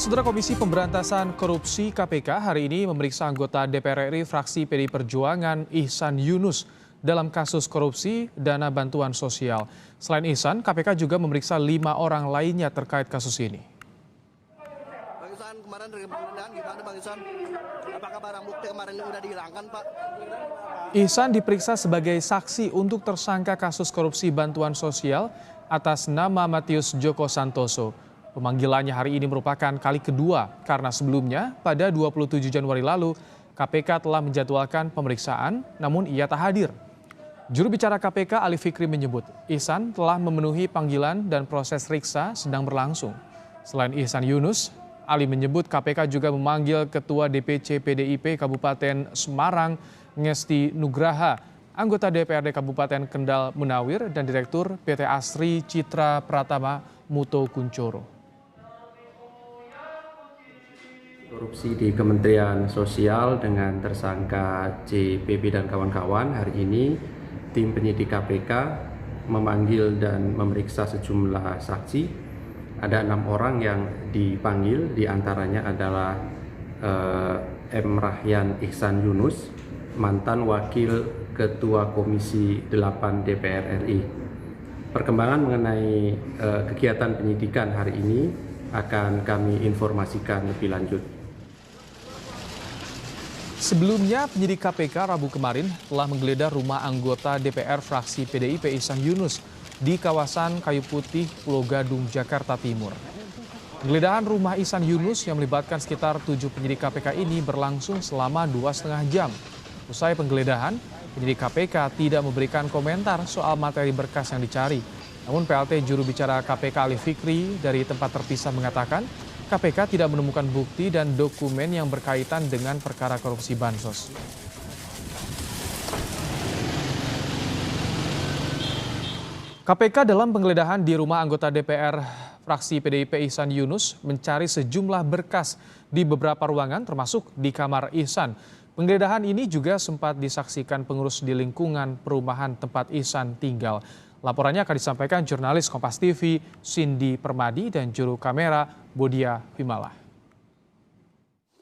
Saudara Komisi Pemberantasan Korupsi KPK hari ini memeriksa anggota DPR RI fraksi PDI Perjuangan Ihsan Yunus dalam kasus korupsi dana bantuan sosial. Selain Ihsan, KPK juga memeriksa 5 orang lainnya terkait kasus ini. Bang Ihsan, kemarin dari penggeledahan gimana Bang Ihsan? Apakah barang bukti kemarin sudah dihilangkan Pak? Ihsan diperiksa sebagai saksi untuk tersangka kasus korupsi bantuan sosial atas nama Matius Joko Santoso. Pemanggilannya hari ini merupakan kali kedua karena sebelumnya pada 27 Januari lalu KPK telah menjadwalkan pemeriksaan namun ia tak hadir. Juru bicara KPK Ali Fikri menyebut Ihsan telah memenuhi panggilan dan proses riksa sedang berlangsung. Selain Ihsan Yunus, Ali menyebut KPK juga memanggil Ketua DPC PDIP Kabupaten Semarang Ngesti Nugraha, anggota DPRD Kabupaten Kendal Munawir dan Direktur PT Asri Citra Pratama Muto Kuncoro. Korupsi di Kementerian Sosial dengan tersangka CPB dan kawan-kawan, hari ini tim penyidik KPK memanggil dan memeriksa sejumlah saksi. Ada 6 orang yang dipanggil, diantaranya adalah M. Rahyan Ihsan Yunus, mantan Wakil Ketua Komisi 8 DPR RI. Perkembangan mengenai kegiatan penyidikan hari ini akan kami informasikan lebih lanjut. Sebelumnya, penyidik KPK Rabu kemarin telah menggeledah rumah anggota DPR fraksi PDIP Ihsan Yunus di kawasan Kayu Putih, Pulau Gadung, Jakarta Timur. Penggeledahan rumah Ihsan Yunus yang melibatkan sekitar 7 penyidik KPK ini berlangsung selama 2,5 jam. Usai penggeledahan, penyidik KPK tidak memberikan komentar soal materi berkas yang dicari. Namun PLT juru bicara KPK Ali Fikri dari tempat terpisah mengatakan KPK tidak menemukan bukti dan dokumen yang berkaitan dengan perkara korupsi bansos. KPK dalam penggeledahan di rumah anggota DPR fraksi PDIP Ihsan Yunus mencari sejumlah berkas di beberapa ruangan termasuk di kamar Ihsan. Penggeledahan ini juga sempat disaksikan pengurus di lingkungan perumahan tempat Ihsan tinggal. Laporannya akan disampaikan jurnalis Kompas TV Cindy Permadi dan juru kamera Bodia Vimala.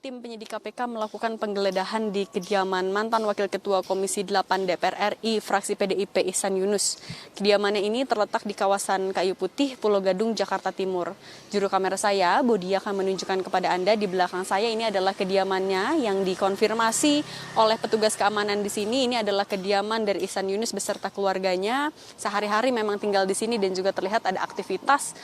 Tim penyidik KPK melakukan penggeledahan di kediaman mantan Wakil Ketua Komisi 8 DPR RI fraksi PDIP Ihsan Yunus. Kediamannya ini terletak di kawasan Kayu Putih, Pulau Gadung, Jakarta Timur. Juru kamera saya, Bodia, akan menunjukkan kepada Anda di belakang saya ini adalah kediamannya yang dikonfirmasi oleh petugas keamanan di sini. Ini adalah kediaman dari Ihsan Yunus beserta keluarganya. Sehari-hari memang tinggal di sini dan juga terlihat ada aktivitas.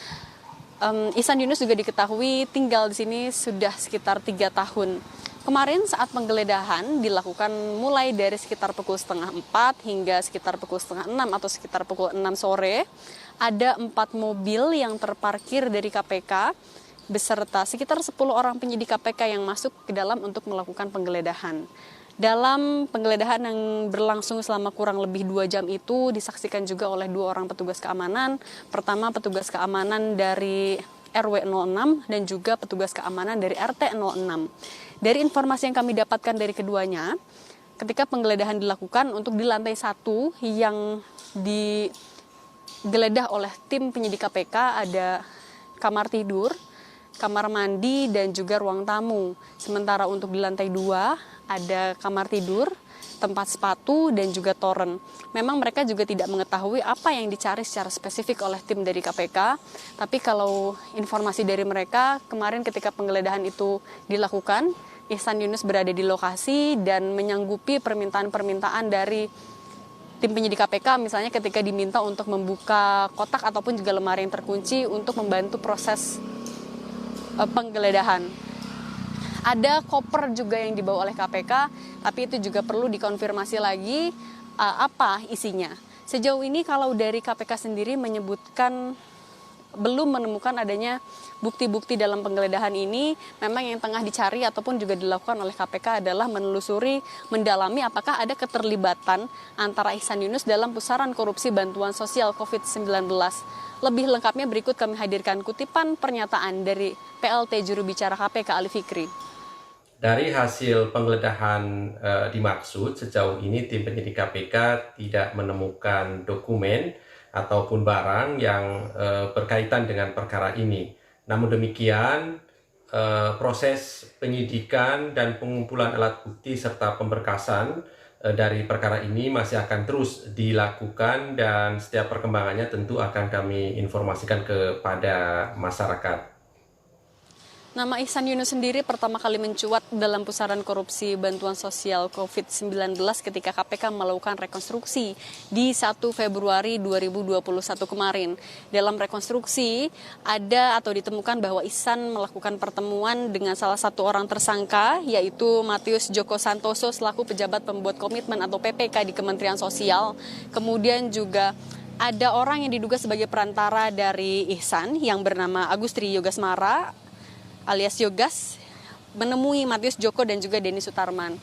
Ihsan Yunus juga diketahui tinggal di sini sudah sekitar 3 tahun. Kemarin saat penggeledahan dilakukan mulai dari sekitar pukul 3:30 hingga sekitar pukul 5:30 atau sekitar pukul 6 sore. Ada 4 mobil yang terparkir dari KPK beserta sekitar 10 orang penyidik KPK yang masuk ke dalam untuk melakukan penggeledahan. Dalam penggeledahan yang berlangsung selama kurang lebih 2 jam itu disaksikan juga oleh 2 orang petugas keamanan. Pertama petugas keamanan dari RW 06 dan juga petugas keamanan dari RT 06. Dari informasi yang kami dapatkan dari keduanya, ketika penggeledahan dilakukan untuk di lantai 1 yang digeledah oleh tim penyidik KPK ada kamar tidur, kamar mandi dan juga ruang tamu. Sementara untuk di lantai 2 ada kamar tidur, tempat sepatu, dan juga toren. Memang mereka juga tidak mengetahui apa yang dicari secara spesifik oleh tim dari KPK. Tapi kalau informasi dari mereka, kemarin ketika penggeledahan itu dilakukan, Ihsan Yunus berada di lokasi dan menyanggupi permintaan-permintaan dari tim penyidik KPK, misalnya ketika diminta untuk membuka kotak ataupun juga lemari yang terkunci untuk membantu proses penggeledahan. Ada koper juga yang dibawa oleh KPK, tapi itu juga perlu dikonfirmasi lagi apa isinya. Sejauh ini kalau dari KPK sendiri menyebutkan belum menemukan adanya bukti-bukti dalam penggeledahan ini. Memang yang tengah dicari ataupun juga dilakukan oleh KPK adalah menelusuri, mendalami apakah ada keterlibatan antara Ihsan Yunus dalam pusaran korupsi bantuan sosial COVID-19. Lebih lengkapnya berikut kami hadirkan kutipan pernyataan dari PLT juru bicara KPK Ali Fikri. Dari hasil penggeledahan dimaksud, sejauh ini tim penyidik KPK tidak menemukan dokumen ataupun barang yang berkaitan dengan perkara ini. Namun demikian, proses penyidikan dan pengumpulan alat bukti serta pemberkasan dari perkara ini masih akan terus dilakukan dan setiap perkembangannya tentu akan kami informasikan kepada masyarakat. Nama Ihsan Yunus sendiri pertama kali mencuat dalam pusaran korupsi bantuan sosial COVID-19 ketika KPK melakukan rekonstruksi di 1 Februari 2021 kemarin. Dalam rekonstruksi ada atau ditemukan bahwa Ihsan melakukan pertemuan dengan salah satu orang tersangka yaitu Matius Joko Santoso selaku pejabat pembuat komitmen atau PPK di Kementerian Sosial. Kemudian juga ada orang yang diduga sebagai perantara dari Ihsan yang bernama Agustri Yogasmara alias Yogas menemui Matius Joko dan juga Denny Sutarman.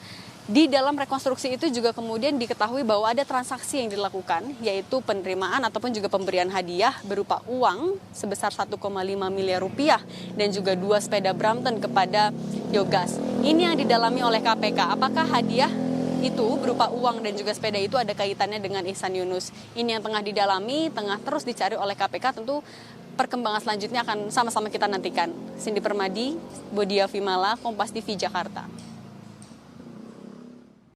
Di dalam rekonstruksi itu juga kemudian diketahui bahwa ada transaksi yang dilakukan yaitu penerimaan ataupun juga pemberian hadiah berupa uang sebesar 1,5 miliar rupiah dan juga 2 sepeda Brampton kepada Yogas. Ini yang didalami oleh KPK. Apakah hadiah itu berupa uang dan juga sepeda itu ada kaitannya dengan Ihsan Yunus? Ini yang tengah didalami, tengah terus dicari oleh KPK. Tentu perkembangan selanjutnya akan sama-sama kita nantikan. Cindy Permadi, Bodia Vimala, Kompas TV Jakarta.